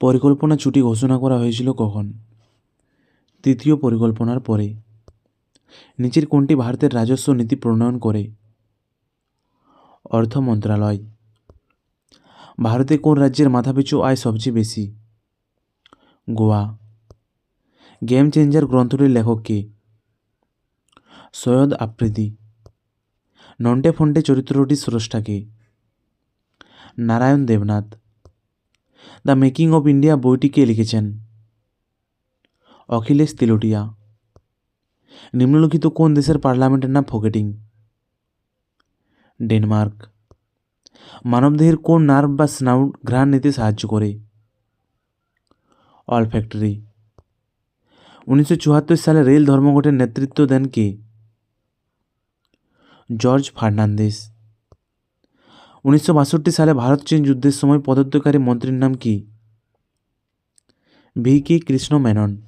পরিকল্পনা ছুটি ঘোষণা করা হয়েছিল কখন? তৃতীয় পরিকল্পনার পরে। নিচের কোনটি ভারতের রাজস্ব নীতি প্রণয়ন করে? অর্থ মন্ত্রণালয়। ভারতে কোন রাজ্যের মাথাপিছু আয় সবচেয়ে বেশি? গোয়া। গেম চেঞ্জার গ্রন্থটির লেখক কে? সৈয়দ আফ্রিদি। নন্টে ফন্টে চরিত্রটির স্রষ্টা কে? Narayan Debnath. The making of India বইটি কে লিখেছেন? অখিলেশ তিলোটিয়া। নিম্নলিখিত কোন দেশের পার্লামেন্টের নাম ফোকেটিং? ডেনমার্ক। মানবদেহের কোন নার্ভ বা স্নায়ু ঘ্রাণ নিতে সাহায্য করে? অলফ্যাক্টরি। 1974 সালে রেল ধর্মঘটের নেতৃত্ব দেন কে? George Fernandes. 1962 সালে ভারত চীন যুদ্ধের সময় পদত্যাগকারী মন্ত্রীর নাম কি? V K Krishna Menon.